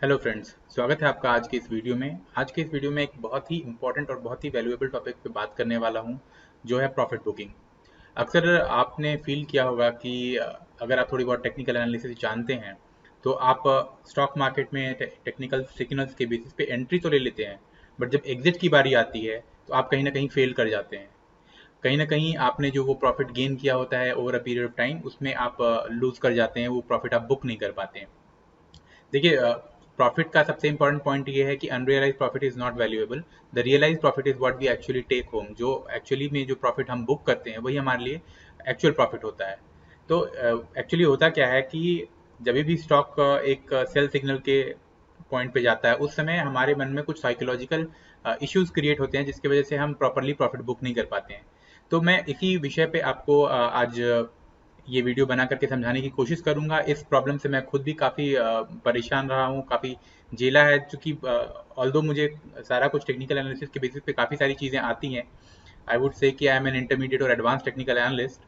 Hello friends, स्वागत है आपका आज की इस वीडियो में। आज के इस वीडियो में एक बहुत ही इंपॉर्टेंट और बहुत ही वैल्यूएबल टॉपिक पे बात करने वाला हूँ, जो है प्रॉफिट बुकिंग। अक्सर आपने फील किया होगा कि अगर आप थोड़ी बहुत टेक्निकल एनालिसिस जानते हैं, तो आप स्टॉक मार्केट में टेक्निकल सिग्नल्स के बेसिस पे एंट्री तो ले लेते हैं, बट जब एग्जिट की बारी आती है, तो आप कहीं ना कहीं फेल कर जाते हैं। कहीं ना कहीं आपने जो वो प्रॉफिट गेन किया होता है over a period of time, उसमें आप लूज कर जाते हैं, वो प्रॉफिट आप बुक नहीं कर पाते हैं। देखिए, प्रॉफिट का सबसे इंपॉर्टेंट पॉइंट ये है कि unrealise profit is not valuable. The realise profit is what we actually take home. जो एक्चुअली में जो प्रॉफिट हम बुक करते हैं, वही हमारे लिए एक्चुअल प्रॉफिट होता है। तो एक्चुअली होता क्या है कि जब भी स्टॉक एक सेल सिग्नल के पॉइंट पे जाता है, उस समय हमारे मन में कुछ साइकोलॉजिकल इश्यूज क्रिएट होते हैं, जिसकी वजह से हम प्रॉपरली प्रॉफिट बुक नहीं कर पाते हैं। तो मैं इसी विषय पे आपको आज ये वीडियो बना करके समझाने की कोशिश करूंगा। इस प्रॉब्लम से मैं खुद भी काफ़ी परेशान रहा हूँ, काफ़ी झेला है, चूँकि ऑल्दो मुझे सारा कुछ टेक्निकल एनालिसिस के बेसिस पे काफ़ी सारी चीज़ें आती हैं। आई वुड से कि आई एम एन इंटरमीडिएट और एडवांस टेक्निकल एनालिस्ट,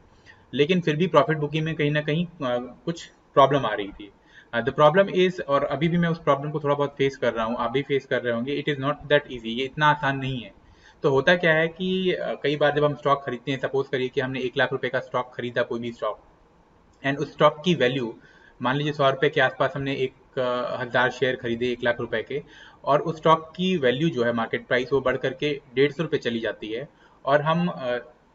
लेकिन फिर भी प्रॉफिट बुकिंग में कहीं न कहीं कुछ प्रॉब्लम आ रही थी। द प्रॉब्लम इज़, और अभी भी मैं उस प्रॉब्लम को थोड़ा बहुत फेस कर रहा हूँ, आप भी फेस कर रहे होंगे, it is not that easy, ये इतना आसान नहीं है। तो होता क्या है कि कई बार जब हम स्टॉक खरीदते हैं, सपोज़ करिए कि हमने 1 लाख रुपए का स्टॉक खरीदा, कोई भी स्टॉक, एंड उस स्टॉक की वैल्यू, मान लीजिए 100 रुपए के आसपास हमने 1000 शेयर खरीदे 1 लाख रुपए के, और उस स्टॉक की वैल्यू जो है मार्केट प्राइस, वो बढ़ करके 150 रुपये चली जाती है। और हम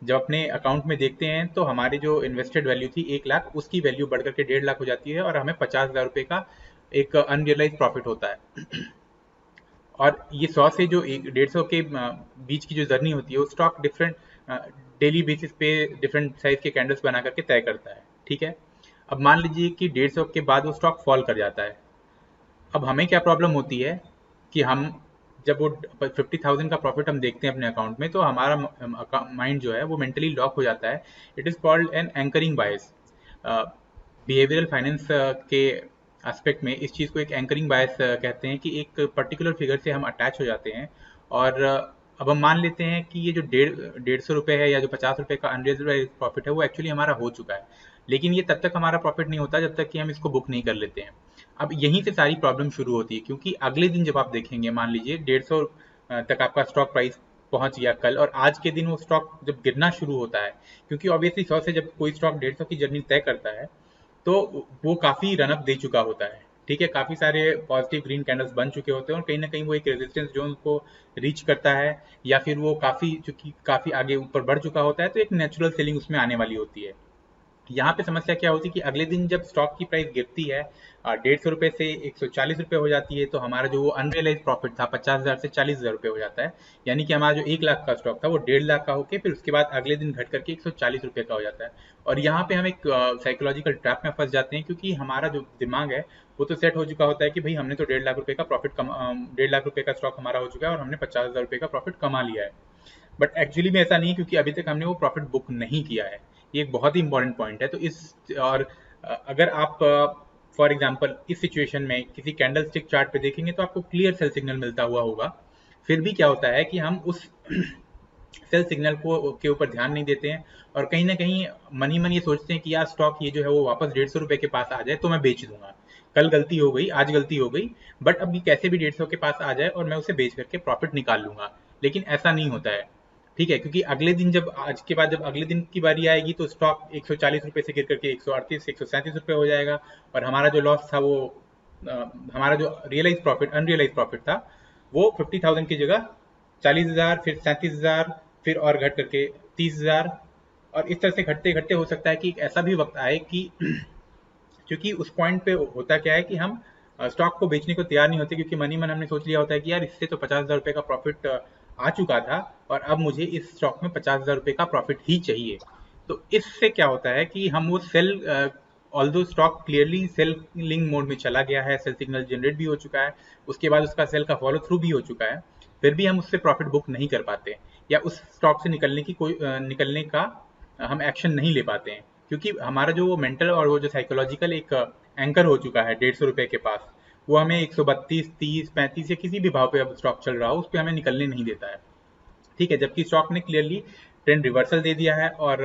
जब अपने अकाउंट में देखते हैं, तो हमारी जो इन्वेस्टेड वैल्यू थी 1 लाख, उसकी वैल्यू बढ़ करके 1.5 लाख हो जाती है, और हमें 50,000 रुपये का एक अनरियलाइज प्रॉफिट होता है। और ये 100 से जो 150 के बीच की जो जर्नी होती है, वो स्टॉक डिफरेंट डेली बेसिस पे डिफरेंट साइज के कैंडल्स बना करके तय करता है। ठीक है। अब मान लीजिए कि 150 के बाद वो स्टॉक फॉल कर जाता है। अब हमें क्या प्रॉब्लम होती है कि हम जब वो 50,000 का प्रॉफिट हम देखते हैं अपने अकाउंट में, तो हमारा माइंड जो है वो मेंटली लॉक हो जाता है। It is called an anchoring bias. Behavioural finance के एस्पेक्ट में इस चीज़ को एक एंकरिंग बायस कहते हैं, कि एक पर्टिकुलर फिगर से हम अटैच हो जाते हैं। और अब हम मान लेते हैं कि ये जो 150 रुपये है, या जो 50 रुपये का अनरियलाइज्ड प्रॉफिट है, वो एक्चुअली हमारा हो चुका है। लेकिन ये तब तक हमारा प्रॉफिट नहीं होता जब तक कि हम इसको बुक नहीं कर लेते हैं। अब यहीं से सारी प्रॉब्लम शुरू होती है, क्योंकि अगले दिन जब आप देखेंगे, मान लीजिए 150 तक आपका स्टॉक प्राइस पहुंच गया कल, और आज के दिन वो स्टॉक जब गिरना शुरू होता है, क्योंकि ऑब्वियसली 100 से जब कोई स्टॉक 150 की जर्नी तय करता है, तो वो काफ़ी रनअप दे चुका होता है। ठीक है, काफ़ी सारे पॉजिटिव ग्रीन कैंडल्स बन चुके होते हैं, और कहीं ना कहीं वो एक रेजिस्टेंस जोन को रीच करता है, या फिर वो काफ़ी, चूंकि काफ़ी आगे ऊपर बढ़ चुका होता है, तो एक नेचुरल सेलिंग उसमें आने वाली होती है। यहाँ पे समस्या क्या होती है कि अगले दिन जब स्टॉक की प्राइस गिरती है, 150 रुपये से 140 रुपये हो जाती है, तो हमारा जो वो अनरियलाइज प्रॉफिट था 50,000 से 40,000 रुपये हो जाता है। यानी कि हमारा जो 1 लाख का स्टॉक था, वो 1.5 लाख का होकर फिर उसके बाद अगले दिन घट करके 140 रुपये का हो जाता है। और यहाँ पे हम एक साइकोलॉजिकल ट्रैप में फंस जाते हैं, क्योंकि हमारा जो दिमाग है, वो तो सेट हो चुका होता है कि भाई हमने तो 1.5 लाख रुपये का प्रॉफिट कमा, 1.5 लाख रुपये का स्टॉक हमारा हो चुका है, और हमने 50,000 रुपये का प्रॉफिट कमा लिया है। बट एक्चुअली में ऐसा नहीं है, क्योंकि अभी तक हमने वो प्रॉफिट बुक नहीं किया है। ये एक बहुत ही इंपॉर्टेंट पॉइंट है। तो इस, और अगर आप फॉर एग्जांपल इस सिचुएशन में किसी कैंडल स्टिक चार्ट पे देखेंगे, तो आपको क्लियर सेल सिग्नल मिलता हुआ होगा। फिर भी क्या होता है कि हम उस सेल सिग्नल को के ऊपर ध्यान नहीं देते हैं, और कहीं ना कहीं मन ही मन ये सोचते हैं कि यार स्टॉक ये जो है वो वापस 150 रुपये के पास आ जाए तो मैं बेच दूंगा। कल गलती हो गई, आज गलती हो गई, बट अब ये कैसे भी 150 के पास आ जाए और मैं उसे बेच करके प्रॉफिट निकाल लूंगा। लेकिन ऐसा नहीं होता है। ठीक है, क्योंकि अगले दिन, जब आज के बाद जब अगले दिन की बारी आएगी, तो स्टॉक 140 रुपये से गिर करके 138 137 रुपये हो जाएगा, और हमारा जो लॉस था वो हमारा जो रियलाइज प्रॉफिट, अनरियलाइज प्रॉफिट था, वो 50,000 की जगह 40,000, फिर 37,000, फिर और घट करके 30,000। और इस तरह से घटते घटते हो सकता है कि एक ऐसा भी वक्त आए कि क्योंकि उस पॉइंट पे होता क्या है कि हम स्टॉक को बेचने को तैयार नहीं होते, क्योंकि मन ही मन हमने सोच लिया होता है कि यार इससे तो 50,000 रुपये का प्रॉफिट आ चुका था, और अब मुझे इस स्टॉक में 50,000 रुपये का प्रॉफिट ही चाहिए। तो इससे क्या होता है कि हम वो sell, although stock clearly selling mode में चला गया है, सेल सिग्नल जनरेट भी हो चुका है, उसके बाद उसका सेल का फॉलो थ्रू भी हो चुका है, फिर भी हम उससे प्रॉफिट बुक नहीं कर पाते, या उस स्टॉक से निकलने का हम एक्शन नहीं ले पाते हैं, क्योंकि हमारा जो वो मेंटल और वो जो साइकोलॉजिकल एक एंकर हो चुका है 150 रुपये के पास, वो हमें 132, 30, 35 या किसी भी भाव पे अब स्टॉक चल रहा हो, उस पर हमें निकलने नहीं देता है। ठीक है, जबकि स्टॉक ने क्लियरली ट्रेंड रिवर्सल दे दिया है, और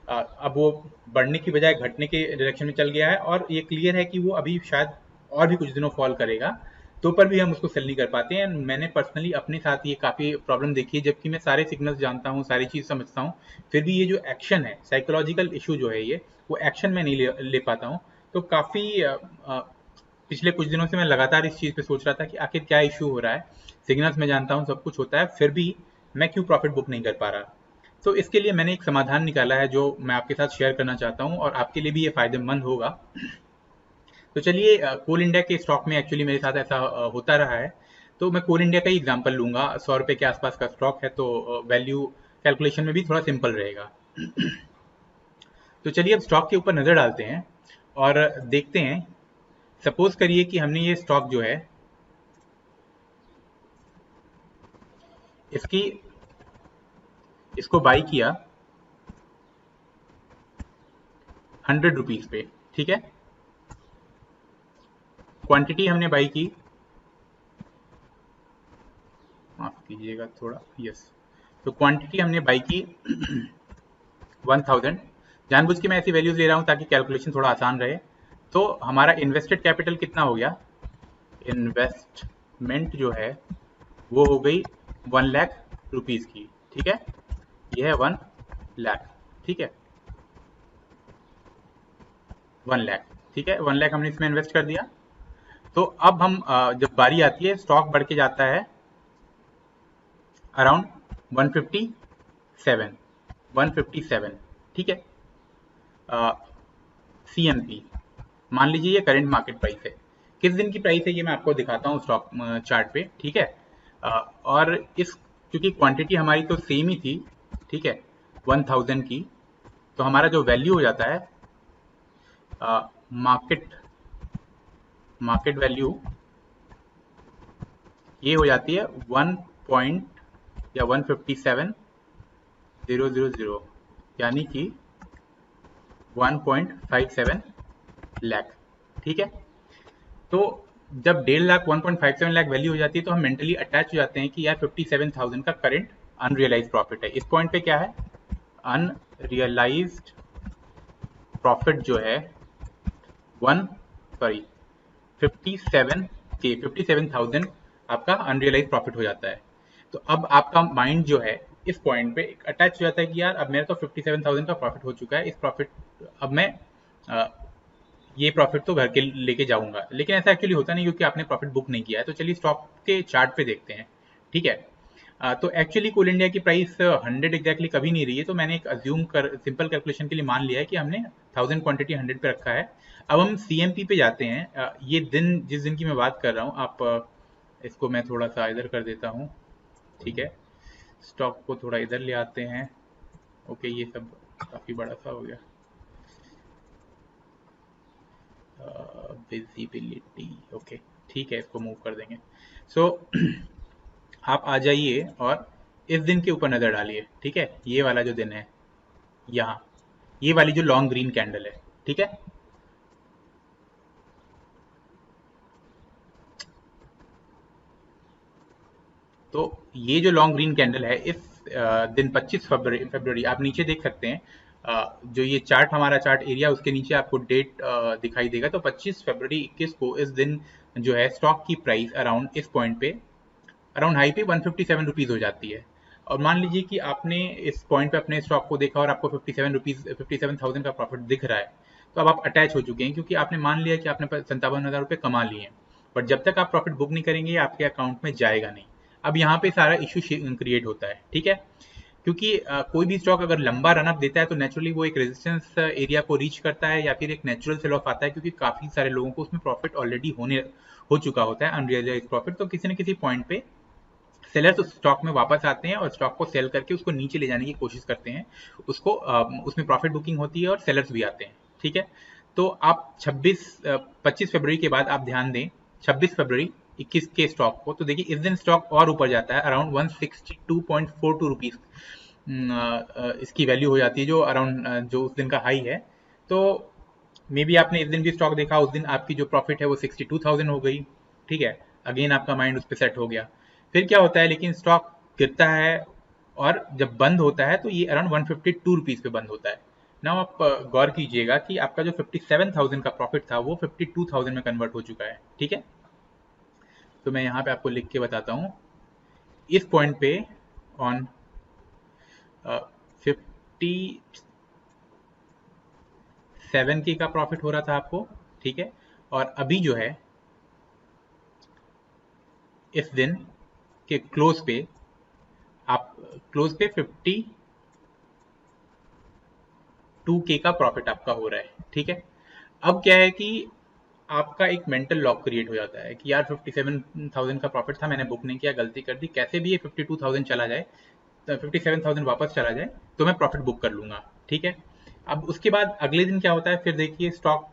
अब वो बढ़ने की बजाय घटने के डायरेक्शन में चल गया है, और ये क्लियर है कि वो अभी शायद और भी कुछ दिनों फॉल करेगा। तो पर भी हम उसको सेल नहीं कर पाते हैं। मैंने पर्सनली अपने साथ ये काफ़ी प्रॉब्लम देखी है, जबकि मैं सारे सिग्नल्स जानता हूँ, सारी चीज़ समझता हूँ, फिर भी ये जो एक्शन है, साइकोलॉजिकल इशू जो है ये, वो एक्शन में नहीं ले पाता हूँ। तो काफ़ी पिछले कुछ दिनों से मैं लगातार इस चीज़ पे सोच रहा था कि आखिर क्या इशू हो रहा है। सिग्नल्स में जानता हूँ, सब कुछ होता है, फिर भी मैं क्यों प्रॉफिट बुक नहीं कर पा रहा। तो इसके लिए मैंने एक समाधान निकाला है जो मैं आपके साथ शेयर करना चाहता हूँ, और आपके लिए भी ये फायदेमंद होगा। तो चलिए, कोल इंडिया के स्टॉक में एक्चुअली मेरे साथ ऐसा होता रहा है। तो मैं कोल इंडिया का ही एग्जांपल लूंगा। 100 रुपये के आसपास का स्टॉक है, तो वैल्यू कैलकुलेशन में भी थोड़ा सिंपल रहेगा। तो चलिए अब स्टॉक के ऊपर नज़र डालते हैं और देखते हैं। सपोज करिए कि हमने ये स्टॉक जो है इसकी इसको बाई किया 100 रुपीज़ पे, ठीक है। क्वांटिटी हमने बाई की, माफ कीजिएगा थोड़ा, यस। तो क्वांटिटी हमने बाई की 1000। जानबूझ के मैं ऐसी वैल्यूज ले रहा हूं ताकि कैलकुलेशन थोड़ा आसान रहे। तो हमारा इन्वेस्टेड कैपिटल कितना हो गया? इन्वेस्टमेंट जो है वो हो गई 1 लाख रुपीज की, ठीक है। ये है 1 लाख, ठीक है, 1 लाख, ठीक है। 1 लाख हमने इसमें इन्वेस्ट कर दिया। तो अब हम जब बारी आती है, स्टॉक बढ़ के जाता है अराउंड 157, 157, ठीक है। CMP, मान लीजिए ये करंट मार्केट प्राइस है। किस दिन की प्राइस है ये मैं आपको दिखाता हूँ स्टॉक चार्ट पे, ठीक है। और इस क्योंकि क्वांटिटी हमारी तो सेम ही थी, ठीक है, 1000 की, तो हमारा जो वैल्यू हो जाता है मार्केट मार्केट वैल्यू, ये हो जाती है 1 पॉइंट या 157,000, यानी कि 1.57 लाख, ठीक है। तो जब 1.5 लाख 1.57 लाख वैल्यू हो जाती है, तो हम मेंटली अटैच हो जाते हैं कि यार 57,000 का करंट अनरियलाइज प्रॉफिट है। इस पॉइंट पे क्या है? अनरियलाइज्ड प्रॉफिट जो है वन सॉरी 57 के 57,000 आपका अनरियलाइज प्रॉफिट हो जाता है। तो अब आपका माइंड जो है इस पॉइंट पे अटैच हो जाता है कि यार अब मेरा तो 57,000 का प्रॉफिट हो चुका है, इस प्रॉफिट अब मैं ये प्रॉफिट तो घर के लेके जाऊंगा। लेकिन ऐसा एक्चुअली होता नहीं, क्योंकि आपने प्रॉफिट बुक नहीं किया है। तो चलिए स्टॉक के चार्ट पे देखते हैं, ठीक है। तो एक्चुअली कोल इंडिया की प्राइस 100 एग्जैक्टली कभी नहीं रही है। तो मैंने एक अज्यूम कर सिंपल कैलकुलेशन के लिए मान लिया है कि हमने 1000 क्वांटिटी 100 पे रखा है। अब हम CMP पे जाते हैं। ये दिन जिस दिन की मैं बात कर रहा हूँ, आप इसको मैं थोड़ा सा इधर कर देता हूँ, ठीक है। स्टॉक को थोड़ा इधर ले आते हैं। ओके, ये सब काफ़ी बड़ा सा हो गया। विजिबिलिटी, ओके, ठीक है, इसको मूव कर देंगे। सो आप आ जाइए और इस दिन के ऊपर नज़र डालिए, ठीक है। ये वाला जो दिन है, यहाँ ये वाली जो लॉन्ग ग्रीन कैंडल है, ठीक है। तो ये जो लॉन्ग ग्रीन कैंडल है, इस दिन 25 फरवरी आप नीचे देख सकते हैं। जो ये चार्ट हमारा चार्ट एरिया, उसके नीचे आपको डेट दिखाई देगा। तो 25 फरवरी 21 को इस दिन जो है स्टॉक की प्राइस अराउंड इस पॉइंट पे, अराउंड हाई पे 157 रुपीज़ हो जाती है। और मान लीजिए कि आपने इस पॉइंट पे अपने स्टॉक को देखा और आपको 57 रुपीज़ 57,000 का प्रॉफिट दिख रहा है। तो अब आप अटैच हो चुके हैं, क्योंकि आपने मान लिया कि आपने 57,000 रुपये कमा लिए हैं। बट जब तक आप प्रॉफिट बुक नहीं करेंगे, ये आपके अकाउंट में जाएगा नहीं। अब यहाँ पे सारा इशू क्रिएट होता है, ठीक है। क्योंकि कोई भी स्टॉक अगर लंबा रन अप देता है, तो नेचुरली वो एक रेजिस्टेंस एरिया को रीच करता है, या फिर एक नेचुरल सेल ऑफ आता है, क्योंकि काफी सारे लोगों को उसमें प्रॉफिट ऑलरेडी हो चुका होता है, अनरियलाइज प्रॉफिट। तो किसी न किसी पॉइंट पे सेलर्स उस स्टॉक में वापस आते हैं और स्टॉक को सेल करके उसको नीचे ले जाने की कोशिश करते हैं। उसको उसमें प्रॉफिट बुकिंग होती है और सेलर्स भी आते हैं, ठीक है। तो आप 25 फरवरी के बाद आप ध्यान दें, 26 फरवरी 21 के स्टॉक को, तो देखिए इस दिन स्टॉक और ऊपर जाता है, अराउंड 162.42 रुपीज़ इसकी वैल्यू हो जाती है, जो अराउंड जो उस दिन का हाई है। तो मे बी आपने इस दिन भी स्टॉक देखा, उस दिन आपकी जो प्रॉफिट है वो 62,000 हो गई, ठीक है। अगेन आपका माइंड उस पर सेट हो गया। फिर क्या होता है, लेकिन स्टॉक गिरता है, और जब बंद होता है तो ये अराउंड 152 रुपीज़ पे बंद होता है। नाउ आप गौर कीजिएगा कि आपका जो 57,000 का प्रॉफिट था, वो 52,000 में कन्वर्ट हो चुका है, ठीक है। तो मैं यहाँ पे आपको लिख के बताता हूँ। इस पॉइंट पे ऑन 57 का प्रॉफिट हो रहा था आपको, ठीक है। और अभी जो है इस दिन के क्लोज पे आप क्लोज पे 52K का प्रॉफिट आपका हो रहा है, ठीक है। अब क्या है कि आपका एक मेंटल लॉक क्रिएट हो जाता है कि यार 57,000 का प्रॉफिट था, मैंने बुक नहीं किया, गलती कर दी, कैसे भी ये 52,000 चला जाए, तो 57,000 वापस चला जाए तो मैं प्रॉफिट बुक कर लूंगा, ठीक है। अब उसके बाद अगले दिन क्या होता है, फिर देखिए स्टॉक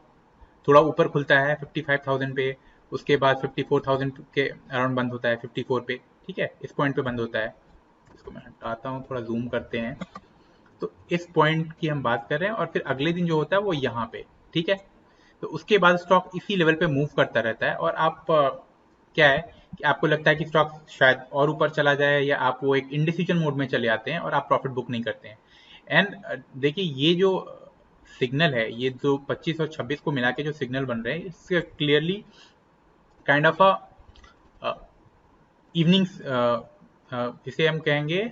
थोड़ा ऊपर खुलता है 55,000 पे, उसके बाद 54,000 के अराउंड बंद होता है, 54 पे, ठीक है, इस पॉइंट पे बंद होता है। इसको मैं हटाता हूँ, थोड़ा जूम करते हैं। तो इस पॉइंट की हम बात कर रहे हैं, और फिर अगले दिन जो होता है वो यहाँ पे, ठीक है। तो उसके बाद स्टॉक इसी लेवल पे मूव करता रहता है, और आप क्या है कि आपको लगता है कि स्टॉक शायद और ऊपर चला जाए, या आप वो एक इंडिसीजन मोड में चले आते हैं और आप प्रॉफिट बुक नहीं करते हैं। एंड देखिए ये जो सिग्नल है, ये जो 25 और 26 को मिला के जो सिग्नल बन रहे हैं, इससे clearly kind of a evenings, इसे हम कहेंगे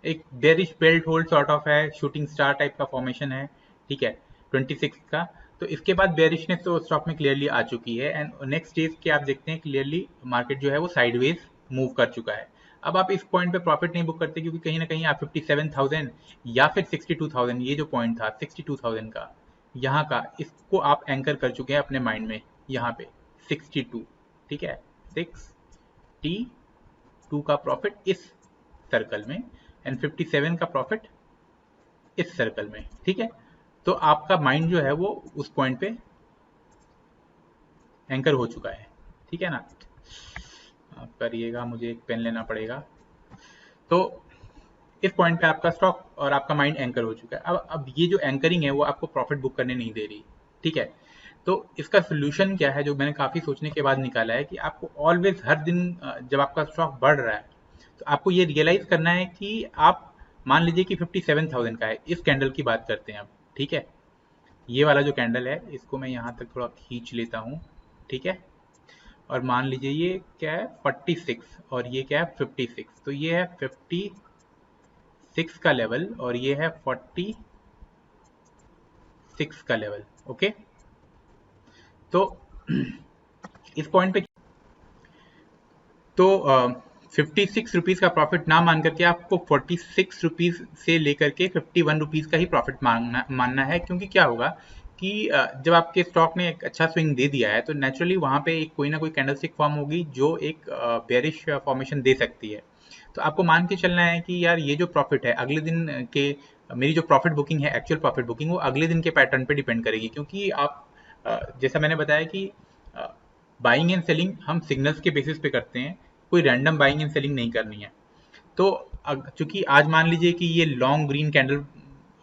एक bearish belt hold sort of है, शूटिंग स्टार टाइप का फॉर्मेशन है, ठीक है, 26 का। तो इसके बाद बेरिशनेस तो स्टॉक में क्लियरली आ चुकी है, एंड नेक्स्ट डेज के आप देखते हैं क्लियरली मार्केट जो है वो साइडवेज मूव कर चुका है। अब आप इस पॉइंट पे प्रॉफिट नहीं बुक करते, क्योंकि कहीं ना कहीं आप 57,000 या फिर 62,000, ये जो पॉइंट था 62,000 का, यहाँ का, इसको आप एंकर कर चुके हैं अपने माइंड में, यहाँ पे 62, ठीक है, 62 का प्रॉफिट इस सर्कल में, एंड 57 का प्रॉफिट इस सर्कल में, ठीक है। तो आपका माइंड जो है वो उस पॉइंट पे एंकर हो चुका है, ठीक है ना। आप करिएगा, मुझे एक पेन लेना पड़ेगा। तो इस पॉइंट पे आपका स्टॉक और आपका माइंड एंकर हो चुका है। अब ये जो एंकरिंग है वो आपको प्रॉफिट बुक करने नहीं दे रही, ठीक है। तो इसका सोल्यूशन क्या है, जो मैंने काफ़ी सोचने के बाद निकाला है, कि आपको ऑलवेज हर दिन जब आपका स्टॉक बढ़ रहा है, तो आपको ये रियलाइज करना है कि आप मान लीजिए कि 57,000 का है, इस कैंडल की बात करते हैं अब, ठीक है। ये वाला जो कैंडल है, इसको मैं यहाँ तक थोड़ा खींच लेता हूँ, ठीक है। और मान लीजिए ये क्या है, 46, और ये क्या है, 56। तो ये है 56 का लेवल, और ये है 46 का लेवल, ओके। तो इस पॉइंट पे तो 56 रुपीज़ का प्रॉफिट ना मान करके आपको 46 रुपीज़ से लेकर के 51 रुपीज़ का ही प्रॉफिट मानना है, क्योंकि क्या होगा कि जब आपके स्टॉक ने एक अच्छा स्विंग दे दिया है, तो नेचुरली वहाँ पे एक कोई ना कोई कैंडलस्टिक फॉर्म होगी जो एक बेरिश फॉर्मेशन दे सकती है। तो आपको मान के चलना है कि यार ये जो प्रॉफिट है अगले दिन के, मेरी जो प्रॉफिट बुकिंग है, एक्चुअल प्रॉफिट बुकिंग, वो अगले दिन के पैटर्न पे डिपेंड करेगी, क्योंकि आप जैसा मैंने बताया कि बाइंग एंड सेलिंग हम सिग्नल्स के बेसिस पे करते हैं, कोई रैंडम बाइंग एंड सेलिंग नहीं करनी है। तो चूंकि आज मान लीजिए कि ये लॉन्ग ग्रीन कैंडल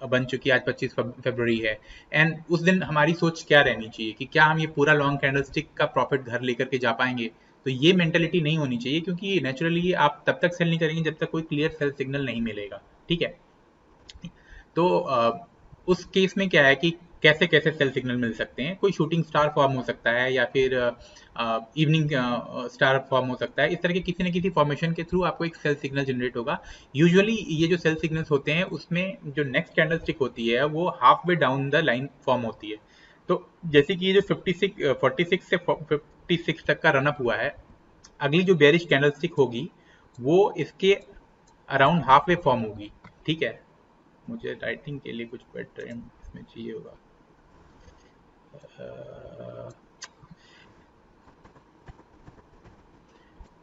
बन चुकी है, आज 25 फरवरी है, एंड उस दिन हमारी सोच क्या रहनी चाहिए कि क्या हम ये पूरा लॉन्ग कैंडल स्टिक का प्रॉफिट घर लेकर के जा पाएंगे। तो ये मेंटेलिटी नहीं होनी चाहिए, क्योंकि नेचुरली आप तब तक सेल नहीं करेंगे जब तक कोई क्लियर सेल सिग्नल नहीं मिलेगा, ठीक है। तो उस केस में क्या है कि कैसे कैसे सेल सिग्नल मिल सकते हैं, कोई शूटिंग स्टार फॉर्म हो सकता है, या फिर इवनिंग स्टार फॉर्म हो सकता है, इस तरह के किसी न किसी फॉर्मेशन के थ्रू आपको एक सेल सिग्नल जनरेट होगा। यूजुअली ये जो सेल सिग्नल्स होते हैं उसमें जो नेक्स्ट कैंडल स्टिक होती है वो half way down the line form होती है। तो जैसे कि ये जो 46 से 56 तक का रनअप हुआ है, अगली जो बेरिश कैंडल स्टिक होगी वो इसके अराउंड हाफ वे फॉर्म होगी, ठीक है। मुझे राइटिंग के लिए कुछ बेटर इसमें चाहिए होगा।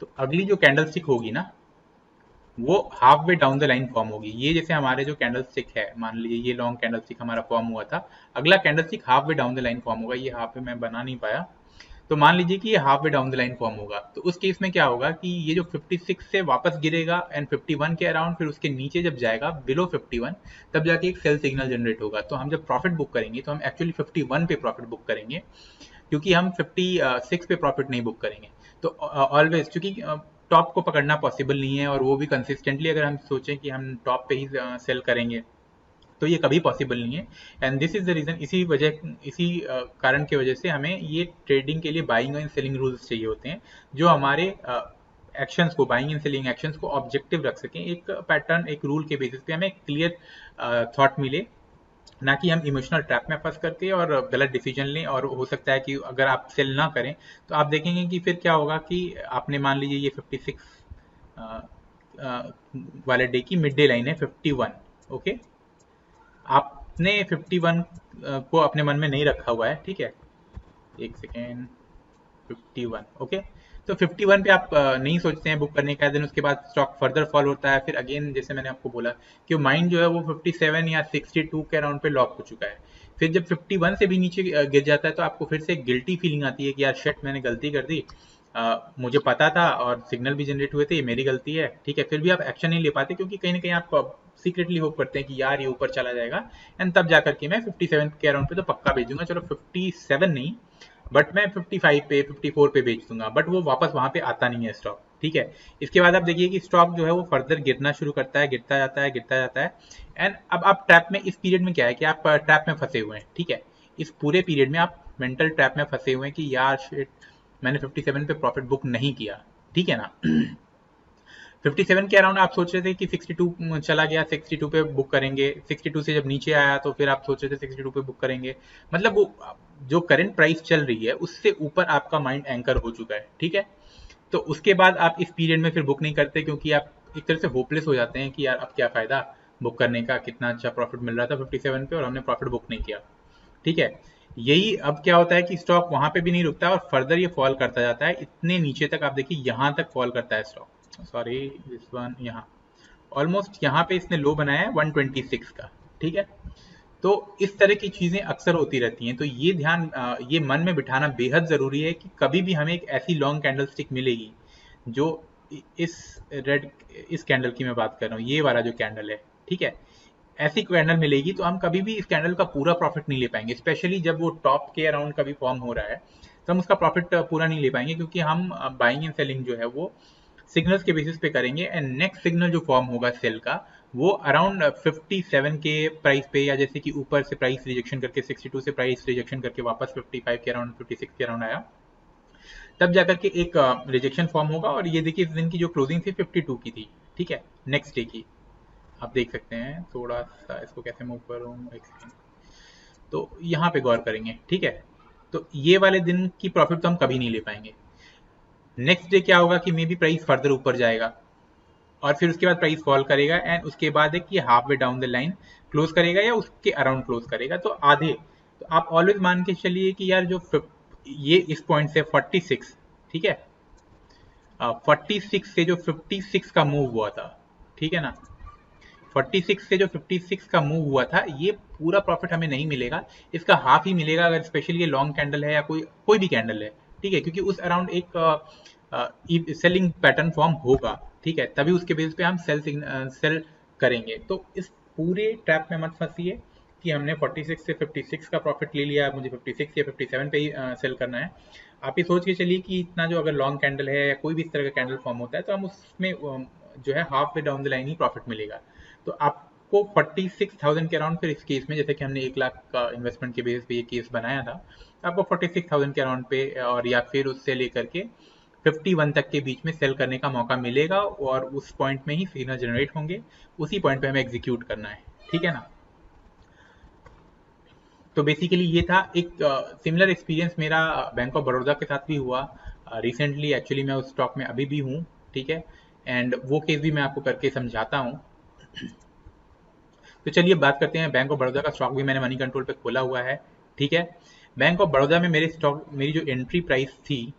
तो अगली जो कैंडल स्टिक होगी ना, वो half way down the line form होगी। ये जैसे हमारे जो कैंडल स्टिक है, मान लीजिए ये लॉन्ग कैंडल स्टिक हमारा फॉर्म हुआ था, अगला candle stick half way down the line form होगा। ये हाफ वे मैं बना नहीं पाया, तो मान लीजिए कि ये half way down the line form होगा। तो उस केस में क्या होगा कि ये जो 56 से वापस गिरेगा एंड 51 के अराउंड, फिर उसके नीचे जब जाएगा बिलो 51, तब जाके एक सेल सिग्नल जनरेट होगा। तो हम जब प्रॉफिट बुक करेंगे तो हम एक्चुअली 51 पे प्रॉफिट बुक करेंगे, क्योंकि हम 56 पे प्रॉफिट नहीं बुक करेंगे। तो ऑलवेज, क्योंकि टॉप को पकड़ना पॉसिबल नहीं है, और वो भी कंसिस्टेंटली, अगर हम सोचें कि हम टॉप पे ही सेल करेंगे तो ये कभी पॉसिबल नहीं है। And this is the reason, इसी कारण की वजह से हमें ये ट्रेडिंग के लिए बाइंग एंड सेलिंग रूल्स चाहिए होते हैं, जो हमारे एक्शंस को, बाइंग एंड सेलिंग एक्शंस को ऑब्जेक्टिव रख सकें, एक पैटर्न, एक रूल के बेसिस पे हमें क्लियर थॉट मिले, ना कि हम इमोशनल ट्रैप में फंस करके और गलत डिसीजन लें। और हो सकता है कि अगर आप सेल ना करें तो आप देखेंगे कि फिर क्या होगा कि आपने मान लीजिए ये 56 वाले डे की मिड डे लाइन है 51, ओके, आपने 51 को अपने मन में नहीं रखा हुआ है, ठीक है, एक सेकेंड, 51, ओके। तो 51 पे आप नहीं सोचते हैं बुक करने का, दिन उसके बाद स्टॉक फर्दर फॉल होता है, फिर अगेन जैसे मैंने आपको बोला कि माइंड जो है वो 57 या 62 के अराउंड पे लॉक हो चुका है। फिर जब 51 से भी नीचे गिर जाता है तो आपको फिर से एक गिल्टी फीलिंग आती है कि यार शिट, मैंने गलती कर दी, मुझे पता था और सिग्नल भी जनरेट हुए थे, ये मेरी गलती है, ठीक है। फिर भी आप एक्शन नहीं ले पाते क्योंकि कहीं ना कहीं आप सीक्रेटली होप करते हैं कि यार ये ऊपर चला जाएगा एंड तब जाकर के मैं 57 के अराउंड पे तो पक्का भेज दूंगा, चलो 57 नहीं बट मैं 55 पे 54 पे बेच दूंगा, बट वो वापस वहां पे आता नहीं है स्टॉक, ठीक है। इसके बाद आप देखिए कि स्टॉक जो है वो फर्दर गिरना शुरू करता है, गिरता जाता है, गिरता जाता है। एंड अब आप ट्रैप में, इस पीरियड में क्या है कि आप ट्रैप में फंसे हुए हैं, ठीक है। इस पूरे पीरियड में आप मेंटल ट्रैप में फंसे हुए हैं कि यार शिट, मैंने 57 पे प्रॉफिट बुक नहीं किया, ठीक है ना। 57 के अराउंड आप सोच रहे थे कि 62 चला गया, 62 पे बुक करेंगे, 62 से जब नीचे आया तो फिर आप सोच रहे थे 62 पे बुक करेंगे, मतलब वो जो करंट प्राइस चल रही है उससे ऊपर आपका माइंड एंकर हो चुका है, ठीक है। तो उसके बाद आप इस पीरियड में फिर बुक नहीं करते क्योंकि आप एक तरह से होपलेस हो जाते हैं कि यार अब क्या फायदा बुक करने का, कितना अच्छा प्रॉफिट मिल रहा था 57 पे और हमने प्रॉफिट बुक नहीं किया, ठीक है। यही अब क्या होता है कि स्टॉक वहां पे भी नहीं रुकता और फर्दर ये फॉल करता जाता है, इतने नीचे तक, आप देखिए यहां तक फॉल करता है स्टॉक, सॉरी दिस वन, यहाँ ऑलमोस्ट यहाँ पे इसने लो बनाया है 126 का, ठीक है। तो इस तरह की चीजें अक्सर होती रहती हैं, तो ये ये मन में बिठाना बेहद जरूरी है कि कभी भी हमें एक ऐसी लॉन्ग कैंडल स्टिक मिलेगी जो इस रेड, इस कैंडल की मैं बात कर रहा हूँ, ये वाला जो कैंडल है, ठीक है, ऐसी कैंडल मिलेगी तो हम कभी भी इस कैंडल का पूरा प्रॉफिट नहीं ले पाएंगे, स्पेशली जब वो टॉप के अराउंड कभी फॉर्म हो रहा है तो हम उसका प्रॉफिट पूरा नहीं ले पाएंगे क्योंकि हम बाइंग एंड सेलिंग जो है वो सिग्नल्स के बेसिस पे करेंगे। एंड नेक्स्ट सिग्नल जो फॉर्म होगा सेल का वो अराउंड 57 के प्राइस पे, या जैसे कि ऊपर से प्राइस रिजेक्शन करके 62 से प्राइस रिजेक्शन करके वापस 55 के अराउंड, 56 के अराउंड आया, तब जाकर के एक रिजेक्शन फॉर्म होगा। और ये देखिए इस दिन की जो क्लोजिंग थी 52 की थी, ठीक है, नेक्स्ट डे की, आप देख सकते हैं, थोड़ा सा इसको कैसे मूव करूँ, एक सेकेंड, तो यहाँ पे गौर करेंगे, ठीक है। तो ये वाले दिन की प्रॉफिट तो हम कभी नहीं ले पाएंगे। नेक्स्ट डे क्या होगा कि मे बी प्राइस फर्दर ऊपर जाएगा और फिर उसके बाद प्राइस फॉल करेगा एंड उसके बाद एक ये half way down the line close करेगा या उसके अराउंड क्लोज करेगा, तो आधे, तो आप ऑलवेज मान के चलिए कि यार जो ये इस पॉइंट से 46, ठीक है, 46 से जो 56 का मूव हुआ था, ठीक है ना, 46 से जो 56 का मूव हुआ था, ये पूरा प्रॉफिट हमें नहीं मिलेगा, इसका हाफ ही मिलेगा अगर स्पेशली ये लॉन्ग कैंडल है या कोई कोई भी कैंडल है, ठीक है, क्योंकि उस अराउंड एक सेलिंग पैटर्न फॉर्म होगा, ठीक है, तभी उसके बेस पे हम सेल करेंगे। तो इस पूरे ट्रैप में मत फंसिए कि हमने 46 से 56 का प्रॉफिट ले लिया, मुझे 56 या 57 पे ही सेल करना है। आप ये सोच के चलिए कि इतना जो अगर लॉन्ग कैंडल है या कोई भी इस तरह का कैंडल फॉर्म होता है तो हम उसमें जो है half way down the line he profit मिलेगा। तो आपको 46,000 के अराउंड, फिर इस केस में जैसे कि हमने 1 लाख का इन्वेस्टमेंट के बेस पे ये केस बनाया था, तो आपको 46,000 के अराउंड पे और या फिर उससे लेकर के 51 तक के बीच में सेल करने का मौका मिलेगा और उस पॉइंट में ही सिग्नल जनरेट होंगे, उसी पॉइंट पे हमें एग्जीक्यूट करना है, ठीक है ना। तो बेसिकली ये था एक सिमिलर एक्सपीरियंस मेरा बैंक ऑफ बड़ौदा के साथ भी हुआ रिसेंटली, एक्चुअली मैं उस स्टॉक में अभी भी हूँ, ठीक है, एंड वो केस भी मैं आपको करके समझाता हूँ। तो चलिए बात करते हैं, बैंक ऑफ बड़ौदा का स्टॉक भी मैंने मनी कंट्रोल पे खोला हुआ है, ठीक है। बैंक ऑफ बड़ौदा में मेरे स्टॉक, मेरी जो एंट्री प्राइस थी,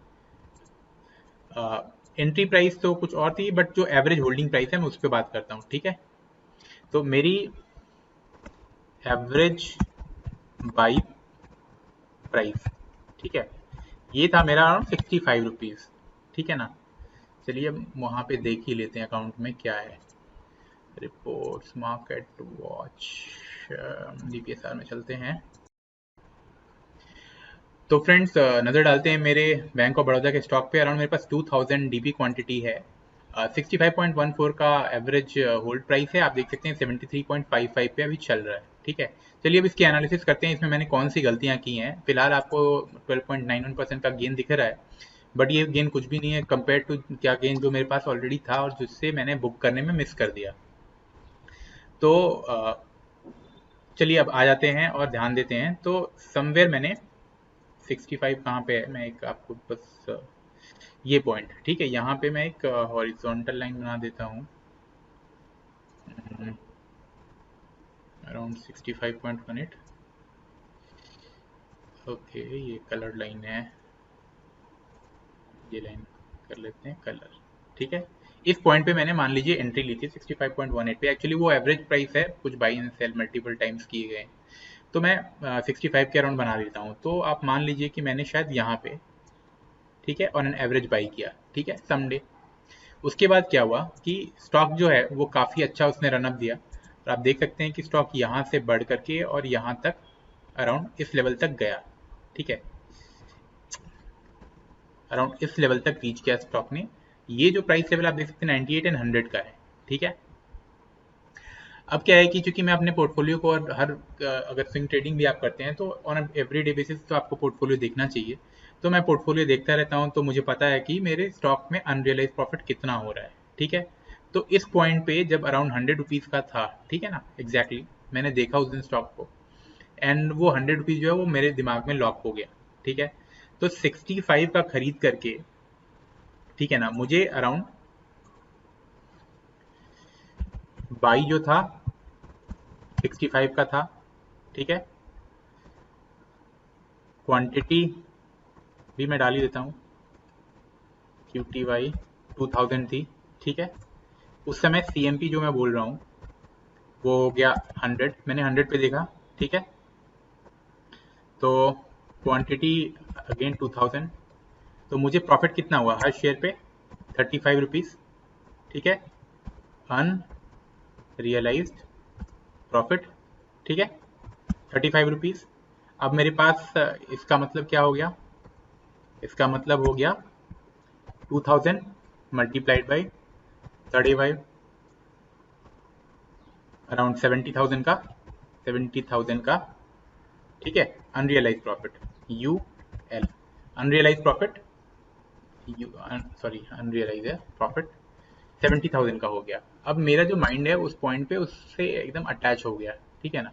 एंट्री प्राइस तो कुछ और थी बट जो एवरेज होल्डिंग प्राइस है मैं उस पर बात करता हूँ, ठीक है। तो मेरी एवरेज बाई प्राइस, ठीक है, ये था मेरा अराउंड 65 रुपीज़, ठीक है ना। चलिए वहाँ पे देख ही लेते हैं अकाउंट में क्या है, रिपोर्ट्स, मार्केट वॉच, डीपीएसआर में चलते हैं। तो फ्रेंड्स नज़र डालते हैं मेरे बैंक ऑफ बड़ौदा के स्टॉक पे, अराउंड मेरे पास 2000 डीपी क्वांटिटी है 65.14 का एवरेज होल्ड प्राइस है, आप देख सकते हैं 73.55 पे अभी चल रहा है। ठीक है, चलिए अब इसकी एनालिसिस करते हैं, इसमें मैंने कौन सी गलतियां की हैं। फिलहाल आपको 12.91% का गेन दिख रहा है, बट ये गेन कुछ भी नहीं है कंपेयर टू क्या गेन जो मेरे पास ऑलरेडी था और जिससे मैंने बुक करने में मिस कर दिया। तो चलिए अब आ जाते हैं और ध्यान देते हैं। तो समवेयर मैंने 65 कहाँ पे है, मैं एक आपको बस ये पॉइंट, ठीक है, यहाँ पे मैं एक हॉरिजॉन्टल लाइन बना देता हूँ अराउंड 65.18। ओके, ये कलर लाइन है, ये लाइन कर लेते हैं कलर। ठीक है, इस पॉइंट पे मैंने मान लीजिए एंट्री ली थी 65.18 पे। एक्चुअली वो एवरेज प्राइस है, कुछ buy and sell multiple times किए गए, तो मैं 65 के अराउंड बना देता हूँ। तो आप मान लीजिए कि मैंने शायद यहाँ पे, ठीक है, ऑन एन एवरेज बाई किया, ठीक है, समडे। उसके बाद क्या हुआ कि स्टॉक जो है वो काफ़ी अच्छा उसने रनअप दिया, और आप देख सकते हैं कि स्टॉक यहाँ से बढ़ करके और यहाँ तक अराउंड इस लेवल तक गया। ठीक है, अराउंड इस लेवल तक रीच किया स्टॉक ने। ये जो प्राइस लेवल आप देख सकते हैं 98 एंड 100 का है। ठीक है, अब क्या है कि चूंकि मैं अपने पोर्टफोलियो को, और हर अगर स्विंग ट्रेडिंग भी आप करते हैं तो ऑन एवरी डे बेसिस तो आपको पोर्टफोलियो देखना चाहिए। तो मैं पोर्टफोलियो देखता रहता हूँ, तो मुझे पता है कि मेरे स्टॉक में अनरियलाइज प्रॉफिट कितना हो रहा है। ठीक है, तो इस पॉइंट पे जब अराउंड 100 रुपीज़ का था, ठीक है ना, एग्जैक्टली मैंने देखा उस दिन स्टॉक को, एंड वो 100 रुपीज़ जो है वो मेरे दिमाग में लॉक हो गया। ठीक है, तो 65 का खरीद करके, ठीक है ना, मुझे अराउंड बाई जो था 65 का था। ठीक है, क्वांटिटी भी मैं डाल ही देता हूँ, क्यू टी वाई 2000 थी। ठीक है, उस समय सी एम पी जो मैं बोल रहा हूँ वो हो गया 100, मैंने 100 पे देखा। ठीक है, तो क्वांटिटी अगेन 2000, तो मुझे प्रॉफिट कितना हुआ हर शेयर पे, 35 रुपीज़। ठीक है, अनरियलाइज्ड प्रॉफिट, ठीक है, 35 रुपीज़। अब मेरे पास इसका मतलब क्या हो गया, इसका मतलब हो गया 2000 मल्टीप्लाइड बाई 35, अराउंड 70,000 का, 70,000 का। ठीक है, unrealise profit, U L, unrealise profit, U, sorry unrealise है प्रॉफिट, 70,000 का हो गया। अब मेरा जो माइंड है उस पॉइंट पे उससे एकदम अटैच हो गया। ठीक है ना,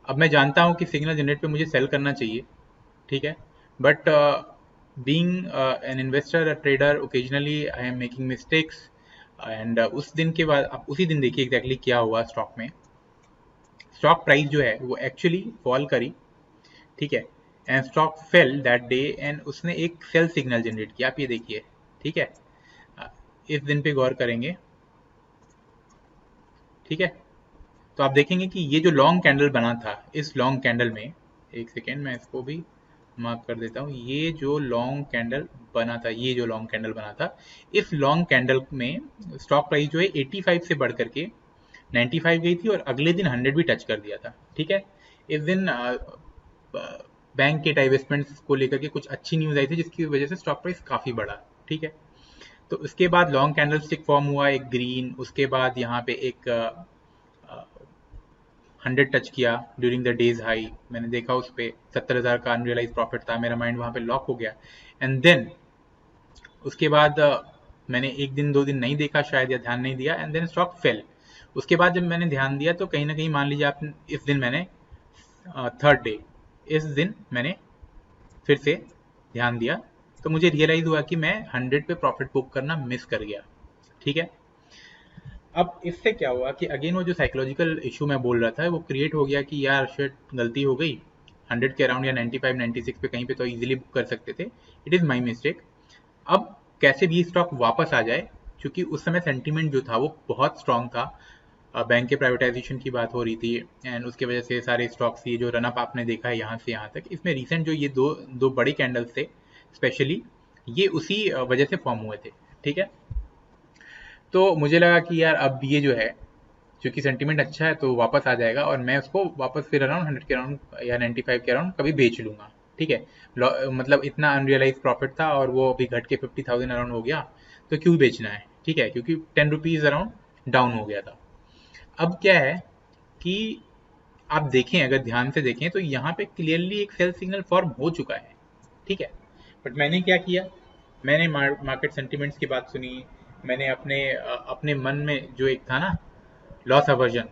अब मैं जानता हूँ कि सिग्नल जनरेट पे मुझे सेल करना चाहिए। ठीक है, but being an investor, a trader, occasionally I am making mistakes. And उस दिन के बाद आप उसी दिन देखिए एग्जैक्टली क्या हुआ स्टॉक में। स्टॉक प्राइस जो है वो एक्चुअली फॉल करी। ठीक है, and stock fail that day, and उसने एक सेल सिग्नल जनरेट किया, आप ये देखिए। ठीक है, इस दिन पे गौर करेंगे। ठीक है, तो आप देखेंगे कि ये जो लॉन्ग कैंडल बना था, इस लॉन्ग कैंडल में, एक सेकेंड मैं इसको भी मार्क कर देता हूँ, ये जो लॉन्ग कैंडल बना था, ये जो लॉन्ग कैंडल बना था, इस लॉन्ग कैंडल में स्टॉक प्राइस जो है 85 से बढ़ करके 95 गई थी, और अगले दिन 100 भी टच कर दिया था। ठीक है, इस दिन बैंक के डाइवेस्टमेंट्स को लेकर के कुछ अच्छी न्यूज आई थी, जिसकी वजह से स्टॉक प्राइस काफी बढ़ा। ठीक है, तो उसके बाद लॉन्ग कैंडल स्टिक फॉर्म हुआ एक ग्रीन, उसके बाद यहाँ पे एक 100 टच किया ड्यूरिंग द डेज हाई, मैंने देखा उस पर 70,000 का अनरियलाइज प्रॉफिट था, मेरा माइंड वहाँ पे लॉक हो गया। एंड देन उसके बाद मैंने एक दिन दो दिन नहीं देखा शायद, या ध्यान नहीं दिया, एंड देन स्टॉक फेल। उसके बाद जब मैंने ध्यान दिया तो कहीं ना कहीं मान लीजिए आप, इस दिन मैंने थर्ड डे, इस दिन मैंने फिर से ध्यान दिया, तो मुझे रियलाइज हुआ कि मैं 100 पे प्रॉफिट बुक करना मिस कर गया। ठीक है, अब इससे क्या हुआ कि अगेन वो जो साइकोलॉजिकल इशू मैं बोल रहा था वो क्रिएट हो गया कि यार शिट, गलती हो गई, 100 के अराउंड या 95 96 पे कहीं पे तो इजीली बुक कर सकते थे, इट इज़ माई मिस्टेक। अब कैसे भी स्टॉक वापस आ जाए, क्योंकि उस समय सेंटीमेंट जो था वो बहुत स्ट्रांग था, बैंक के प्राइवेटाइजेशन की बात हो रही थी, एंड उसके वजह से सारे स्टॉक्स, ये जो रनअप आपने देखा है यहाँ से यहाँ तक, इसमें रिसेंट जो ये दो दो बड़े कैंडल्स थे स्पेशली, ये उसी वजह से फॉर्म हुए थे। ठीक है, तो मुझे लगा कि यार अब ये जो है, क्योंकि सेंटीमेंट अच्छा है तो वापस आ जाएगा, और मैं उसको वापस फिर अराउंड 100 के अराउंड या 95 के अराउंड कभी बेच लूंगा। ठीक है, मतलब इतना अनरियलाइज प्रॉफिट था और वो अभी घट के 50,000 अराउंड हो गया, तो क्यों बेचना है। ठीक है, क्योंकि 10 रुपीज़ अराउंड डाउन हो गया था। अब क्या है कि आप देखें, अगर ध्यान से देखें तो यहाँ पे क्लियरली एक सेल सिग्नल फॉर्म हो चुका है, ठीक है। बट मैंने क्या किया, मैंने मार्केट सेंटिमेंट्स की बात सुनी, मैंने अपने मन में जो एक था ना लॉस अवर्जन,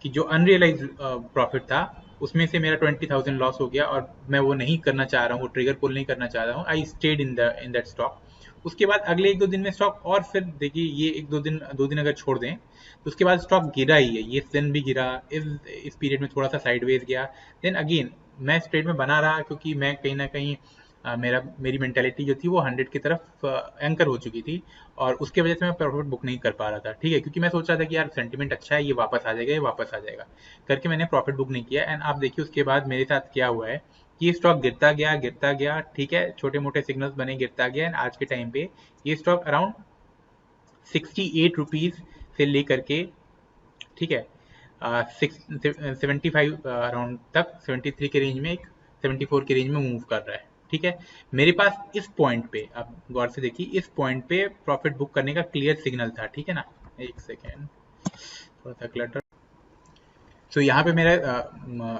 कि जो अनरियलाइज प्रॉफिट था उसमें से मेरा 20,000 लॉस हो गया और मैं वो नहीं करना चाह रहा हूँ, वो ट्रिगर पुल नहीं करना चाह रहा हूँ। I stayed in that stock. उसके बाद अगले एक दो दिन में स्टॉक, और फिर देखिए ये एक दो दिन अगर छोड़ दें तो उसके बाद स्टॉक गिरा ही है, ये दिन भी गिरा, इस पीरियड में थोड़ा सा साइडवेज गया। देन अगेन मैं इस ट्रेड में बना रहा क्योंकि मैं कहीं ना कहीं मेरी मेंटेलिटी जो थी वो 100 की तरफ एंकर हो चुकी थी, और उसके वजह से मैं प्रॉफिट बुक नहीं कर पा रहा था, ठीक है, क्योंकि मैं सोच रहा था कि यार सेंटिमेंट अच्छा है, ये वापस आ जाएगा, ये वापस आ जाएगा करके मैंने प्रॉफिट बुक नहीं किया। एंड आप देखिए उसके बाद मेरे साथ क्या हुआ है कि ये स्टॉक गिरता गया, ठीक है, छोटे मोटे सिग्नल्स बने, गिरता गया, एंड आज के टाइम पे ये स्टॉक अराउंड 68 रुपीज से लेकर के, ठीक है, 75 अराउंड तक, 73 के रेंज में, एक 74 के रेंज में मूव कर रहा है, ठीक है। मेरे पास इस पॉइंट पे, आप गौर से देखिए, इस पॉइंट पे प्रॉफिट बुक करने का क्लियर सिग्नल था, ठीक है ना। एक सेकेंड, थोड़ा सा क्लटर। सो यहाँ पे मेरा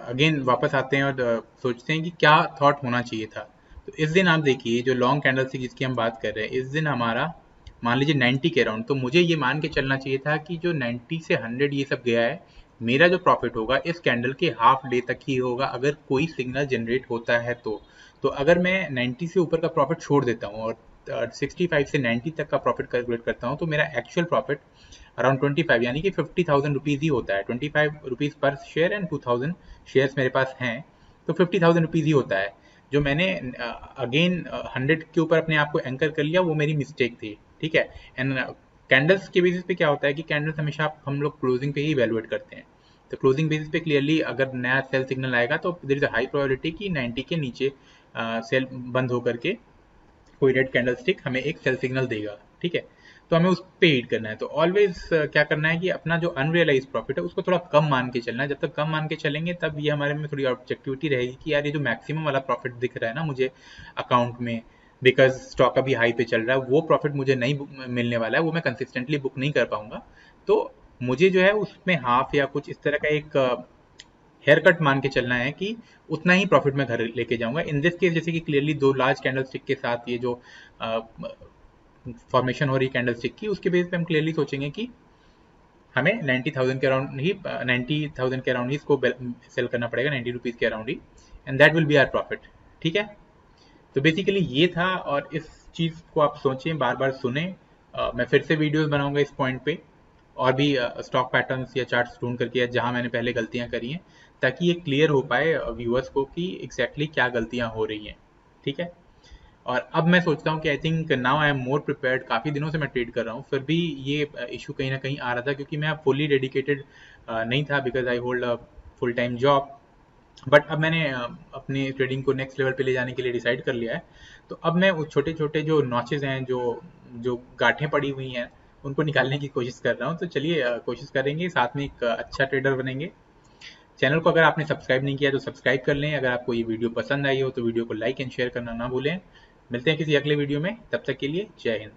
अगेन वापस आते हैं और सोचते हैं कि क्या थॉट होना चाहिए था। तो इस दिन आप देखिए जो लॉन्ग कैंडल से जिसकी हम बात कर रहे हैं, इस दिन हमारा मान लीजिए 90 के अराउंड, तो मुझे ये मान के चलना चाहिए था कि जो 90 से 100 ये सब गया है, मेरा जो प्रॉफिट होगा इस कैंडल के हाफ डे तक ही होगा, अगर कोई सिग्नल जनरेट होता है तो अगर मैं 90 से ऊपर का प्रॉफिट छोड़ देता हूँ और 65 से 90 तक का प्रॉफिट कैलकुलेट करता हूँ, तो मेरा एक्चुअल प्रॉफिट अराउंड 25 यानी कि 50,000 रुपीज़ ही होता है। 25 रुपीज़ पर शेयर एंड 2,000 शेयर्स मेरे पास हैं, तो 50,000 रुपीज़ ही होता है। जो मैंने अगेन 100 के ऊपर अपने आप को एंकर कर लिया, वो मेरी मिस्टेक थी, ठीक है। एंड कैंडल्स के बेसिस पे क्या होता है कि कैंडल्स हमेशा हम लोग क्लोजिंग पे ही इवेलुएट करते हैं। तो क्लोजिंग बेसिस पे क्लियरली अगर नया सेल सिग्नल आएगा तो there is a high probability कि 90 के नीचे सेल बंद होकर के कोई रेड कैंडल स्टिक हमें एक सेल सिग्नल देगा, ठीक है। तो हमें उस पे हीट करना है। तो ऑलवेज क्या करना है कि अपना जो अनरियलाइज प्रॉफिट है उसको थोड़ा कम मान के चलना है। जब तक कम मान के चलेंगे तब ये हमारे में थोड़ी ऑब्जेक्टिविटी रहेगी कि यार ये जो मैक्सिमम वाला प्रॉफिट दिख रहा है ना मुझे अकाउंट में, बिकॉज स्टॉक अभी हाई पे चल रहा है, वो प्रॉफिट मुझे नहीं मिलने वाला है, वो मैं कंसिस्टेंटली बुक नहीं कर पाऊंगा। तो मुझे जो है उसमें हाफ या कुछ इस तरह का एक हेयर कट मान के चलना है कि उतना ही प्रॉफिट मैं घर लेके जाऊंगा। इन दिस केस जैसे कि क्लियरली दो लार्ज कैंडल स्टिक के साथ ये जो फॉर्मेशन हो रही है कैंडल स्टिक की, उसके बेस पे हम क्लियरली सोचेंगे कि हमें 90,000 के अराउंड ही 90,000 के अराउंड ही इसको सेल करना पड़ेगा, 90 रुपीज़ के अराउंड ही, and that will be our profit, ठीक है। तो बेसिकली ये था, और इस चीज़ को आप सोचें, बार बार सुने। मैं फिर से वीडियोस बनाऊंगा इस पॉइंट पे, और भी स्टॉक पैटर्न्स या चार्ट्स ढूंढ करके जहां मैंने पहले गलतियां करी हैं, ताकि ये क्लियर हो पाए व्यूअर्स को कि एग्जैक्टली क्या गलतियां हो रही हैं, ठीक है। और अब मैं सोचता हूँ कि I think now I am more prepared. काफ़ी दिनों से मैं ट्रेड कर रहा हूँ, फिर भी ये इशू कहीं ना कहीं आ रहा था क्योंकि मैं फुली डेडिकेटेड नहीं था, because I hold a full time job. But अब मैंने अपनी ट्रेडिंग को नेक्स्ट लेवल पे ले जाने के लिए डिसाइड कर लिया है। तो अब मैं उस छोटे छोटे जो नॉचेज हैं, जो जो गांठें पड़ी हुई हैं, उनको निकालने की कोशिश कर रहा हूँ। तो चलिए कोशिश करेंगे, साथ में एक अच्छा ट्रेडर बनेंगे। चैनल को अगर आपने सब्सक्राइब नहीं किया तो सब्सक्राइब कर लें। अगर आपको ये वीडियो पसंद आई हो तो वीडियो को लाइक एंड शेयर करना ना भूलें। मिलते हैं किसी अगले वीडियो में, तब तक के लिए जय हिंद।